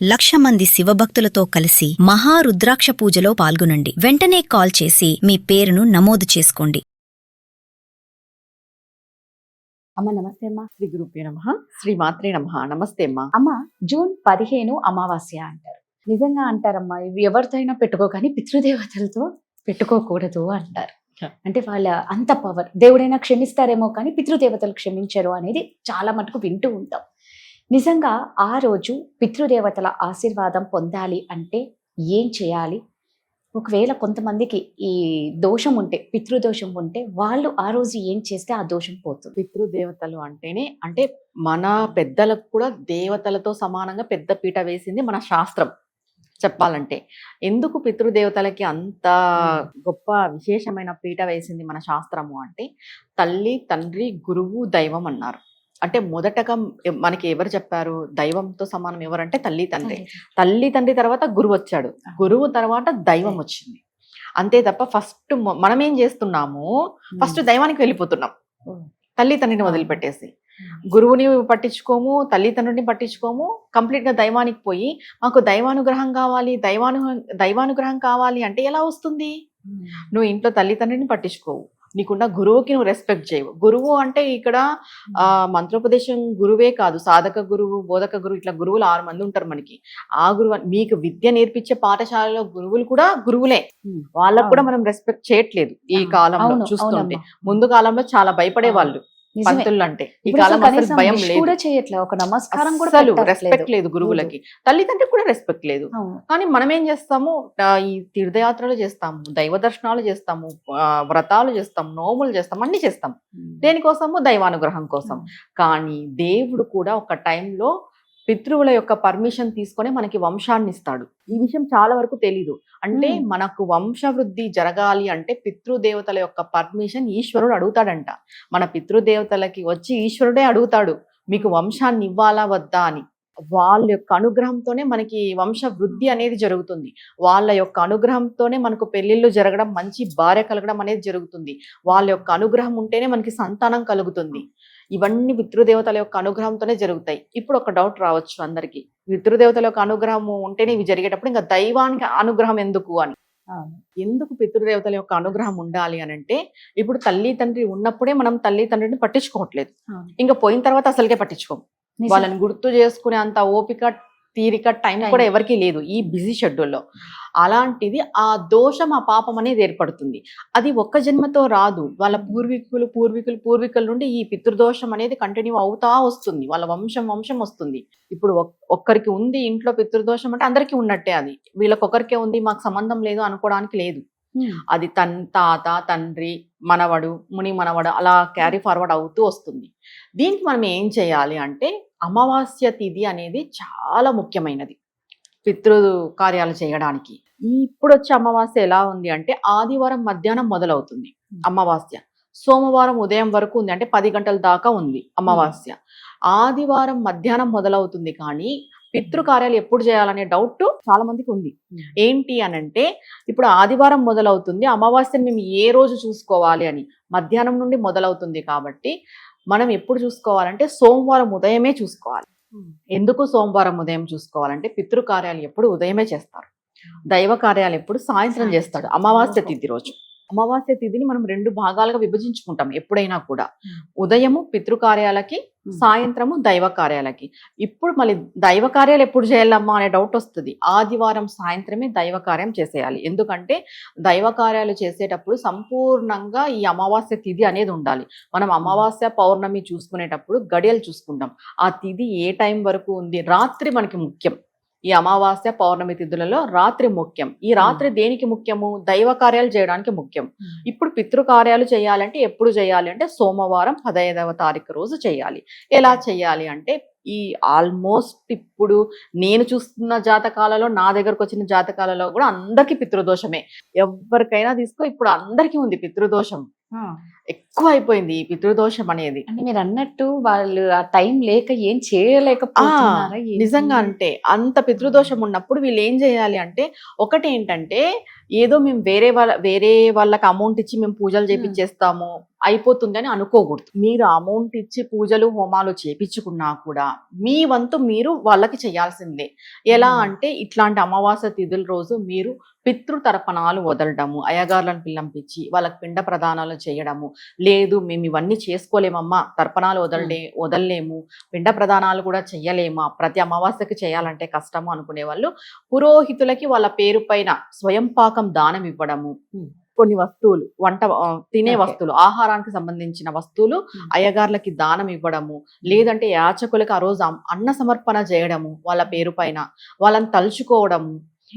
1,00,000 మంది శివభక్తులతో కలిసి మహారుద్రాక్ష పూజలో పాల్గొనండి. వెంటనే కాల్ చేసి మీ పేరును నమోదు చేసుకోండి. అమ్మ నమస్తే అమ్మా. శ్రీ గురుభ్యో నమః. శ్రీ మాత్రే నమః. నమస్తే అమ్మా. అమ్మ జూన్ 15 అమావాస్య అంటారు. నిజంగా అంటారమ్మా, ఇవి ఎవరితోనైనా పెట్టుకో కానీ పితృదేవతలతో పెట్టుకోకూడదు అంటారు. అంటే వాళ్ళ అంత పవర్, దేవుడైనా క్షమిస్తారేమో కానీ పితృదేవతలు క్షమించరు అనేది చాలా మటుకు వింటూ ఉంటాం. నిజంగా ఆ రోజు పితృదేవతల ఆశీర్వాదం పొందాలి అంటే ఏం చేయాలి? ఒకవేళ కొంతమందికి ఈ దోషం ఉంటే, పితృదోషం ఉంటే, వాళ్ళు ఆ రోజు ఏం చేస్తే ఆ దోషం పోతుంది? పితృదేవతలు అంటేనే అంటే మన పెద్దలకు కూడా దేవతలతో సమానంగా పెద్ద పీట వేసింది మన శాస్త్రం. చెప్పాలంటే ఎందుకు పితృదేవతలకి అంత గొప్ప విశేషమైన పీట వేసింది మన శాస్త్రము అంటే, తల్లి, తండ్రి, గురువు, దైవం అన్నారు. అంటే మొదటగా మనకి ఎవరు చెప్పారు? దైవంతో సమానం ఎవరంటే తల్లి తండ్రి. తల్లి తండ్రి తర్వాత గురువు వచ్చాడు, గురువు తర్వాత దైవం వచ్చింది. అంతే తప్ప ఫస్ట్ మనం ఏం చేస్తున్నాము, ఫస్ట్ దైవానికి వెళ్ళిపోతున్నాం, తల్లి తండ్రిని వదిలిపెట్టేసి. గురువుని పట్టించుకోము, తల్లి తండ్రిని పట్టించుకోము, కంప్లీట్ గా దైవానికి పోయి మాకు దైవానుగ్రహం కావాలి, దైవానుగ్రహం కావాలి అంటే ఎలా వస్తుంది? నువ్వు ఇంట్లో తల్లి తండ్రిని పట్టించుకోవు, నీకున్న గురువుకి నువ్వు రెస్పెక్ట్ చేయవు. గురువు అంటే ఇక్కడ మంత్రోపదేశం గురువే కాదు, సాధక గురువు, బోధక గురువు, ఇట్లా గురువులు 6 మంది ఉంటారు మనకి. ఆ గురువు మీకు విద్య నేర్పించే పాఠశాలలో గురువులు కూడా గురువులే. వాళ్ళకు కూడా మనం రెస్పెక్ట్ చేయట్లేదు ఈ కాలంలో చూస్తుంటే. ముందు కాలంలో చాలా భయపడే వాళ్ళు పంతులు అంటే, ఈ కాలం అసలు భయం లేదు, ఒక నమస్కారం కూడా రెస్పెక్ట్ లేదు గురువులకి. తల్లిదండ్రులకు కూడా రెస్పెక్ట్ లేదు. కానీ మనం ఏం చేస్తాము, ఈ తీర్థయాత్రలు చేస్తాము, దైవ దర్శనాలు చేస్తాము, వ్రతాలు చేస్తాము, నోములు చేస్తాము, అన్ని చేస్తాం. దేనికోసము? దైవానుగ్రహం కోసం. కానీ దేవుడు కూడా ఒక టైంలో పితృవుల యొక్క పర్మిషన్ తీసుకొని మనకి వంశాన్ని ఇస్తాడు. ఈ విషయం చాలా వరకు తెలీదు. అంటే మనకు వంశవృద్ధి జరగాలి అంటే పితృదేవతల యొక్క పర్మిషన్ ఈశ్వరుడు అడుగుతాడంట. మన పితృదేవతలకి వచ్చి ఈశ్వరుడే అడుగుతాడు, మీకు వంశాన్ని ఇవ్వాలా వద్దా అని. వాళ్ళ యొక్క అనుగ్రహంతోనే మనకి వంశ వృద్ధి అనేది జరుగుతుంది. వాళ్ళ యొక్క అనుగ్రహంతోనే మనకు పెళ్లిళ్ళు జరగడం, మంచి భార్య కలగడం అనేది జరుగుతుంది. వాళ్ళ యొక్క అనుగ్రహం ఉంటేనే మనకి సంతానం కలుగుతుంది. ఇవన్నీ పితృదేవతల యొక్క అనుగ్రహంతోనే జరుగుతాయి. ఇప్పుడు ఒక డౌట్ రావచ్చు అందరికి, పితృదేవతల యొక్క అనుగ్రహం ఉంటేనే ఇవి జరిగేటప్పుడు ఇంకా దైవానికి అనుగ్రహం ఎందుకు అని. ఎందుకు పితృదేవతల యొక్క అనుగ్రహం ఉండాలి అని అంటే, ఇప్పుడు తల్లి తండ్రి ఉన్నప్పుడే మనం తల్లి తండ్రిని పట్టించుకోవట్లేదు, ఇంకా పోయిన తర్వాత అసలుకే పట్టించుకోం. వాళ్ళని గుర్తు చేసుకునే అంత ఓపిక, తీరిక, టైం కూడా ఎవరికి లేదు ఈ బిజీ షెడ్యూల్లో. అలాంటిది ఆ దోషం, ఆ పాపం అనేది ఏర్పడుతుంది. అది ఒక్క జన్మతో రాదు, వాళ్ళ పూర్వీకుల నుండి ఈ పితృదోషం అనేది కంటిన్యూ అవుతా వస్తుంది, వాళ్ళ వంశం వస్తుంది. ఇప్పుడు ఒక్కరికి ఉంది ఇంట్లో పితృదోషం అంటే అందరికీ ఉన్నట్టే. అది వీళ్ళకొకరికే ఉంది, మాకు సంబంధం లేదు అనుకోవడానికి లేదు. అది తాత, తండ్రి, మనవడు, ముని మనవడు అలా క్యారీ ఫార్వర్డ్ అవుతూ వస్తుంది. దీనికి మనం ఏం చేయాలి అంటే, అమావాస్య తిథి అనేది చాలా ముఖ్యమైనది పితృ కార్యాలు చేయడానికి. ఇప్పుడు వచ్చే అమావాస్య ఎలా ఉంది అంటే, ఆదివారం మధ్యాహ్నం మొదలవుతుంది అమావాస్య, సోమవారం ఉదయం వరకు ఉంది, అంటే 10 గంటల దాకా ఉంది అమావాస్య. ఆదివారం మధ్యాహ్నం మొదలవుతుంది. కానీ పితృకార్యాలు ఎప్పుడు చేయాలనే డౌట్ చాలా మందికి ఉంది. ఏంటి అనంటే, ఇప్పుడు ఆదివారం మొదలవుతుంది, అమావాస్యను మేము ఏ రోజు చూసుకోవాలి అని. మధ్యాహ్నం నుండి మొదలవుతుంది కాబట్టి మనం ఎప్పుడు చూసుకోవాలంటే సోమవారం ఉదయమే చూసుకోవాలి. ఎందుకు సోమవారం ఉదయం చూసుకోవాలంటే, పితృకార్యాలు ఎప్పుడు ఉదయమే చేస్తారు, దైవ కార్యాలు ఎప్పుడు సాయంత్రం చేస్తాడు అమావాస్య తిథి రోజు. అమావాస్య తిథిని మనం 2 భాగాలుగా విభజించుకుంటాం ఎప్పుడైనా కూడా, ఉదయము పితృకార్యాలకి, సాయంత్రము దైవ కార్యాలకి. ఇప్పుడు మళ్ళీ దైవ కార్యాలు ఎప్పుడు చేయాలమ్మా అనే డౌట్ వస్తుంది. ఆదివారం సాయంత్రమే దైవ కార్యం చేసేయాలి. ఎందుకంటే దైవ కార్యాలు చేసేటప్పుడు సంపూర్ణంగా ఈ అమావాస్య తిథి అనేది ఉండాలి. మనం అమావాస్య పౌర్ణమి చూసుకునేటప్పుడు గడియలు చూసుకుంటాం, ఆ తిథి ఏ టైం వరకు ఉంది. రాత్రి మనకి ముఖ్యం, ఈ అమావాస్య పౌర్ణమి తిథులలో రాత్రి ముఖ్యం. ఈ రాత్రి దేనికి ముఖ్యము? దైవ కార్యాలు చేయడానికి ముఖ్యం. ఇప్పుడు పితృకార్యాలు చేయాలంటే ఎప్పుడు చేయాలి అంటే, సోమవారం 15వ తారీఖు రోజు చేయాలి. ఎలా చేయాలి అంటే, ఈ ఆల్మోస్ట్ ఇప్పుడు నేను చూస్తున్న జాతకాలలో, నా దగ్గరకు వచ్చిన జాతకాలలో కూడా అందరికీ పితృదోషమే. ఎవరికైనా తీసుకో, ఇప్పుడు అందరికీ ఉంది పితృదోషం. ఎక్కువ అయిపోయింది ఈ పితృదోషం అనేది. అంటే మీరు అన్నట్టు వాళ్ళు ఆ టైం లేక ఏం చేయలేకపోతున్నారా ఏంటి? నిజంగా అంటే అంత పితృదోషం ఉన్నప్పుడు వీళ్ళు ఏం చేయాలి అంటే, ఒకటి ఏంటంటే ఏదో మేము వేరే వాళ్ళకి అమౌంట్ ఇచ్చి మేము పూజలు చేపించేస్తాము అయిపోతుంది అని అనుకోకూడదు. మీరు అమౌంట్ ఇచ్చి పూజలు హోమాలు చేపించుకున్నా కూడా మీ వంతు మీరు వాళ్ళకి చేయాల్సిందే. ఎలా అంటే ఇట్లాంటి అమావాస్య తిథుల రోజు మీరు పితృతర్పణాలు వదలడము, అయ్యగారులను పిల్లంపించి వాళ్ళకి పిండ ప్రదానాలు చేయడము. లేదు మేము ఇవన్నీ చేసుకోలేమమ్మా, తర్పణాలు వదలలేము, పిండ ప్రదానాలు కూడా చెయ్యలేమా, ప్రతి అమావాస్యకి చేయాలంటే కష్టము అనుకునే వాళ్ళు పురోహితులకి వాళ్ళ పేరు పైన స్వయం పాకం దానం ఇవ్వడము, కొన్ని వస్తువులు తినే వస్తువులు, ఆహారానికి సంబంధించిన వస్తువులు అయ్యగార్లకి దానం ఇవ్వడము, లేదంటే యాచకులకు ఆ రోజు అన్న సమర్పణ చేయడము, వాళ్ళ పేరు పైన వాళ్ళని తలుచుకోవడము,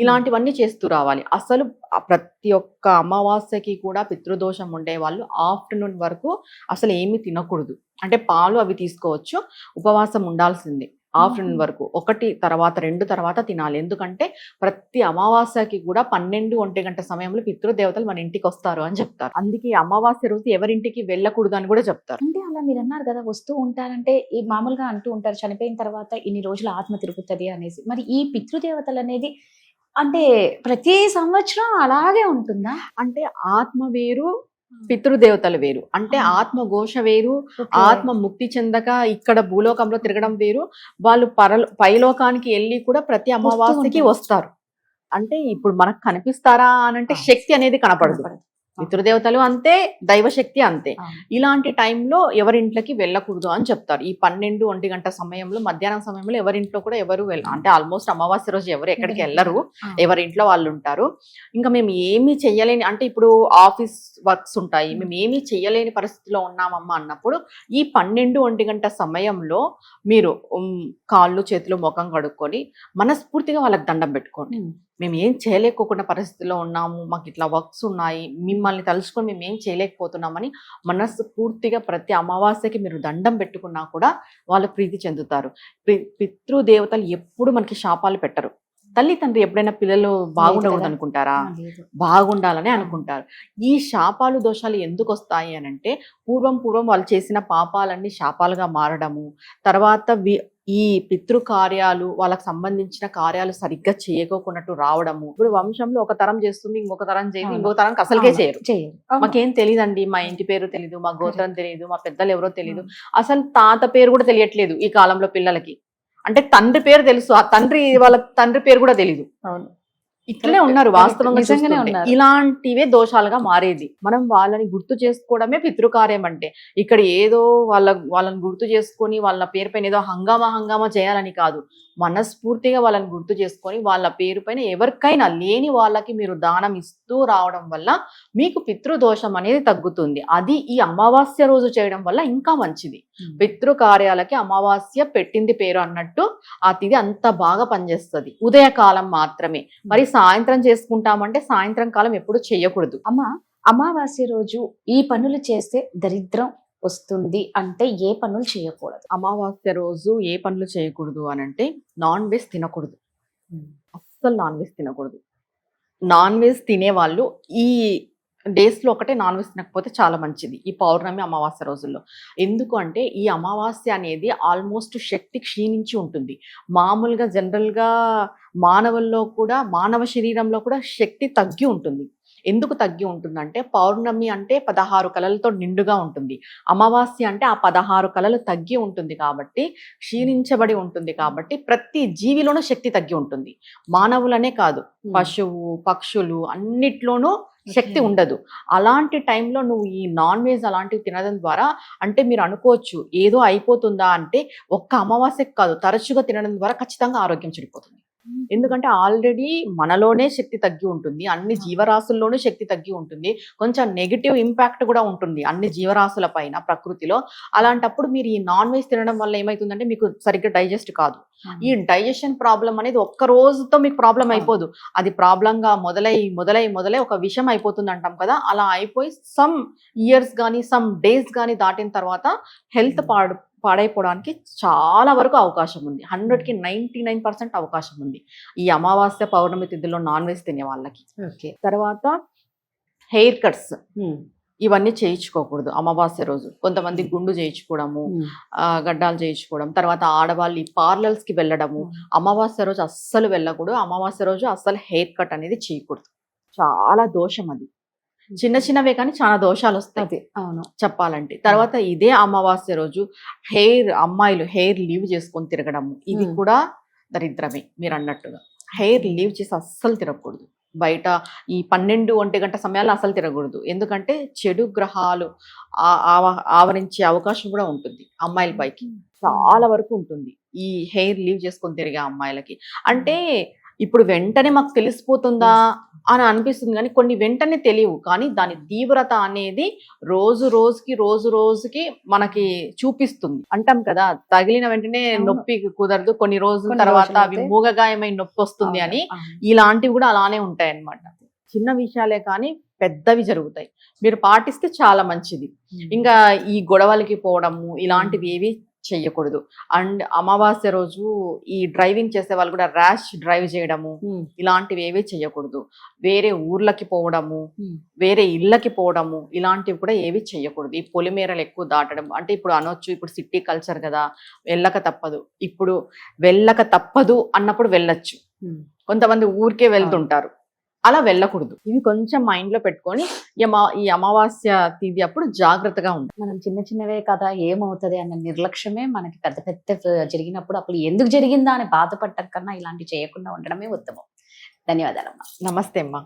ఇలాంటివన్నీ చేస్తూ రావాలి. అసలు ప్రతి ఒక్క అమావాస్యకి కూడా పితృదోషం ఉండే వాళ్ళు ఆఫ్టర్నూన్ వరకు అసలు ఏమీ తినకూడదు. అంటే పాలు అవి తీసుకోవచ్చు, ఉపవాసం ఉండాల్సిందే ఆఫ్టర్నూన్ వరకు. 1 తర్వాత 2 తర్వాత తినాలి. ఎందుకంటే ప్రతి అమావాస్యకి కూడా 12-1 గంట సమయంలో పితృదేవతలు మన ఇంటికి వస్తారు అని చెప్తారు. అందుకే అమావాస్య రోజు ఎవరింటికి వెళ్ళకూడదు అని కూడా చెప్తారు. అంటే అలా మీరు అన్నారు కదా, వస్తూ ఉంటారంటే ఈ మామూలుగా అంటూ ఉంటారు చనిపోయిన తర్వాత ఇన్ని రోజులు ఆత్మ తిరుగుతుంది అనేసి. మరి ఈ పితృదేవతలు అనేది అంటే ప్రతి సంవత్సరం అలాగే ఉంటుందా? అంటే ఆత్మ వేరు, పితృదేవతలు వేరు. అంటే ఆత్మ ఘోష వేరు, ఆత్మ ముక్తి చెందక ఇక్కడ భూలోకంలో తిరగడం వేరు. వాళ్ళు పైలోకానికి వెళ్ళి కూడా ప్రతి అమావాస్యకి వస్తారు. అంటే ఇప్పుడు మనకు కనిపిస్తారా అనంటే శక్తి అనేది కనపడదు. పితృదేవతలు అంతే, దైవశక్తి అంతే. ఇలాంటి టైంలో ఎవరింట్లోకి వెళ్ళకూడదు అని చెప్తారు. ఈ 12-1 గంట సమయంలో, మధ్యాహ్నం సమయంలో ఎవరింట్లో కూడా ఎవరు అంటే ఆల్మోస్ట్ అమావాస్య రోజు ఎవరు ఎక్కడికి వెళ్ళరు, ఎవరింట్లో వాళ్ళు ఉంటారు. ఇంకా మేము ఏమీ చెయ్యలేని, అంటే ఇప్పుడు ఆఫీస్ వర్క్స్ ఉంటాయి, మేము ఏమీ చెయ్యలేని పరిస్థితిలో ఉన్నామమ్మా అన్నప్పుడు ఈ 12-1 గంట సమయంలో మీరు కాళ్ళు చేతులు ముఖం కడుక్కొని మనస్ఫూర్తిగా వాళ్ళకి దండం పెట్టుకోండి. మేము ఏం చేయలేకోకుండా పరిస్థితిలో ఉన్నాము, మాకు ఇట్లా వర్క్స్ ఉన్నాయి, మిమ్మల్ని తలుచుకొని మేము ఏం చేయలేకపోతున్నామని మనస్సు పూర్తిగా ప్రతి అమావాస్యకి మీరు దండం పెట్టుకున్నా కూడా వాళ్ళు ప్రీతి చెందుతారు. పితృదేవతలు ఎప్పుడు మనకి శాపాలు పెట్టరు. తల్లి తండ్రి ఎప్పుడైనా పిల్లలు బాగుండకూడదు అనుకుంటారా? బాగుండాలని అనుకుంటారు. ఈ శాపాలు దోషాలు ఎందుకు వస్తాయి అని అంటే పూర్వం వాళ్ళు చేసిన పాపాలన్నీ శాపాలుగా మారడము, తర్వాత ఈ పితృ కార్యాలు వాళ్ళకి సంబంధించిన కార్యాలు సరిగ్గా చేయకోకున్నట్టు రావడము. ఇప్పుడు వంశంలో ఒక తరం చేస్తుంది, ఇంకొక తరం చేయదు, ఇంకొక తరం అసలుకే చేయరు. మాకేం తెలియదండి, మా ఇంటి పేరు తెలీదు, మా గోత్రం తెలియదు, మా పెద్దలు ఎవరో తెలియదు, అసలు తాత పేరు కూడా తెలియట్లేదు ఈ కాలంలో పిల్లలకి. అంటే తండ్రి పేరు తెలుసు, ఆ వాళ్ళ తండ్రి పేరు కూడా తెలీదు. ఇట్లనే ఉన్నారు వాస్తవంగా. ఇలాంటివే దోషాలుగా మారేది. మనం వాళ్ళని గుర్తు చేసుకోవడమే పితృకార్యం. అంటే ఇక్కడ ఏదో వాళ్ళని గుర్తు చేసుకొని వాళ్ళ పేరు పైన ఏదో హంగామా చేయాలని కాదు, మనస్ఫూర్తిగా వాళ్ళని గుర్తు చేసుకొని వాళ్ళ పేరు పైన ఎవరికైనా లేని వాళ్ళకి మీరు దానం ఇస్తూ రావడం వల్ల మీకు పితృదోషం అనేది తగ్గుతుంది. అది ఈ అమావాస్య రోజు చేయడం వల్ల ఇంకా మంచిది. పితృకార్యాలకి అమావాస్య పెట్టింది పేరు అన్నట్టు ఆ తిథి అంత బాగా పనిచేస్తుంది. ఉదయకాలం మాత్రమే. మరి సాయంత్రం చేసుకుంటామంటే సాయంత్రం కాలం ఎప్పుడు చేయకూడదు. అమావాస్య రోజు ఈ పనులు చేస్తే దరిద్రం వస్తుంది అంటే ఏ పనులు చేయకూడదు? అమావాస్య రోజు ఏ పనులు చేయకూడదు అని అంటే నాన్ వెజ్ తినకూడదు. అస్సలు నాన్ వెజ్ తినకూడదు. నాన్ వెజ్ తినేవాళ్ళు ఈ డేస్లో ఒకటే నాన్ వెజ్ తినకపోతే చాలా మంచిది ఈ పౌర్ణమి అమావాస్య రోజుల్లో. ఎందుకు అంటే ఈ అమావాస్య అనేది ఆల్మోస్ట్ శక్తి క్షీణించి ఉంటుంది. మామూలుగా జనరల్గా మానవ శరీరంలో కూడా శక్తి తగ్గి ఉంటుంది. ఎందుకు తగ్గి ఉంటుందంటే పౌర్ణమి అంటే 16 కళలతో నిండుగా ఉంటుంది, అమావాస్య అంటే ఆ 16 కళలు తగ్గి ఉంటుంది కాబట్టి, క్షీణించబడి ఉంటుంది కాబట్టి ప్రతి జీవిలోనూ శక్తి తగ్గి ఉంటుంది. మానవులనే కాదు, పశువు పక్షులు అన్నిట్లోనూ శక్తి ఉండదు. అలాంటి టైంలో నువ్వు ఈ నాన్ వెజ్ అలాంటివి తినడం ద్వారా, అంటే మీరు అనుకోవచ్చు ఏదో అయిపోతుందా అంటే, ఒక్క అమావాస్యకు కాదు తరచుగా తినడం ద్వారా ఖచ్చితంగా ఆరోగ్యం చెడిపోతుంది. ఎందుకంటే ఆల్రెడీ మనలోనే శక్తి తగ్గి ఉంటుంది, అన్ని జీవరాశుల్లోనూ శక్తి తగ్గి ఉంటుంది, కొంచెం నెగిటివ్ ఇంపాక్ట్ కూడా ఉంటుంది అన్ని జీవరాశుల పైన ప్రకృతిలో. అలాంటప్పుడు మీరు ఈ నాన్ వెజ్ తినడం వల్ల ఏమైతుందంటే మీకు సరిగ్గా డైజెస్ట్ కాదు. ఈ డైజెషన్ ప్రాబ్లం అనేది ఒక్క రోజుతో మీకు ప్రాబ్లం అయిపోదు, అది ప్రాబ్లంగా మొదలై ఒక విషయం అయిపోతుంది అంటాం కదా, అలా అయిపోయి సమ్ ఇయర్స్ కానీ సమ్ డేస్ కానీ దాటిన తర్వాత హెల్త్ పాడైపోవడానికి చాలా వరకు అవకాశం ఉంది. 100కి 99% అవకాశం ఉంది ఈ అమావాస్య పౌర్ణమి తిథిలో నాన్ వెజ్ తినే వాళ్ళకి. తర్వాత హెయిర్ కట్స్, ఇవన్నీ చేయించుకోకూడదు అమావాస్య రోజు. కొంతమంది గుండు చేయించుకోవడము, గడ్డాలు చేయించుకోవడం, తర్వాత ఆడవాళ్ళు ఈ పార్లర్స్ కి వెళ్ళడము. అమావాస్య రోజు అస్సలు వెళ్ళకూడదు. అమావాస్య రోజు అస్సలు హెయిర్ కట్ అనేది చేయకూడదు. చాలా దోషం అది. చిన్న చిన్నవే కానీ చాలా దోషాలు వస్తాయి అవును చెప్పాలంటే. తర్వాత ఇదే అమావాస్య రోజు అమ్మాయిలు హెయిర్ లీవ్ చేసుకొని తిరగడము, ఇది కూడా దరిద్రమే. మీరు అన్నట్టుగా హెయిర్ లీవ్ చేసి అస్సలు తిరగకూడదు. బయట ఈ 12-1 గంట సమయాల్లో అసలు తిరగకూడదు. ఎందుకంటే చెడు గ్రహాలు ఆవరించే అవకాశం కూడా ఉంటుంది అమ్మాయిల పైకి, చాలా వరకు ఉంటుంది ఈ హెయిర్ లీవ్ చేసుకొని తిరిగే అమ్మాయిలకి. అంటే ఇప్పుడు వెంటనే మాకు తెలిసిపోతుందా అని అనిపిస్తుంది, కానీ కొన్ని వెంటనే తెలియవు. కానీ దాని తీవ్రత అనేది రోజు రోజుకి మనకి చూపిస్తుంది. అంటాం కదా, తగిలిన వెంటనే నొప్పి కుదరదు, కొన్ని రోజుల తర్వాత అవి మూగగాయమై నొప్పి వస్తుంది అని. ఇలాంటివి కూడా అలానే ఉంటాయి అన్నమాట. చిన్న విషయాలే కానీ పెద్దవి జరుగుతాయి. మీరు పాటిస్తే చాలా మంచిది. ఇంకా ఈ గొడవలకి పోవడము ఇలాంటివి ఏవి చెయ్యకూడదు. అండ్ అమావాస్య రోజు ఈ డ్రైవింగ్ చేసే వాళ్ళు కూడా ర్యాష్ డ్రైవ్ చేయడము ఇలాంటివి ఏవి చెయ్యకూడదు. వేరే ఊర్లకి పోవడము, వేరే ఇళ్ళకి పోవడము ఇలాంటివి కూడా ఏవి చెయ్యకూడదు. ఈ పొలిమేరలు ఎక్కువ దాటడం అంటే ఇప్పుడు అనొచ్చు, ఇప్పుడు సిటీ కల్చర్ కదా వెళ్ళక తప్పదు. ఇప్పుడు వెళ్ళక తప్పదు అన్నప్పుడు వెళ్ళొచ్చు. కొంతమంది ఊరికే వెళ్తుంటారు, అలా వెళ్ళకూడదు. ఇవి కొంచెం మైండ్ లో పెట్టుకొని ఈ అమావాస్య తిథి అప్పుడు జాగ్రత్తగా ఉండాలి. మనం చిన్నవే కదా ఏమవుతుంది అన్న నిర్లక్ష్యమే మనకి పెద్ద జరిగినప్పుడు అప్పుడు ఎందుకు జరిగిందా అని బాధపడటం కన్నా ఇలాంటి చేయకుండా ఉండడమే ఉత్తమం. ధన్యవాదాలమ్మా. నమస్తే అమ్మా.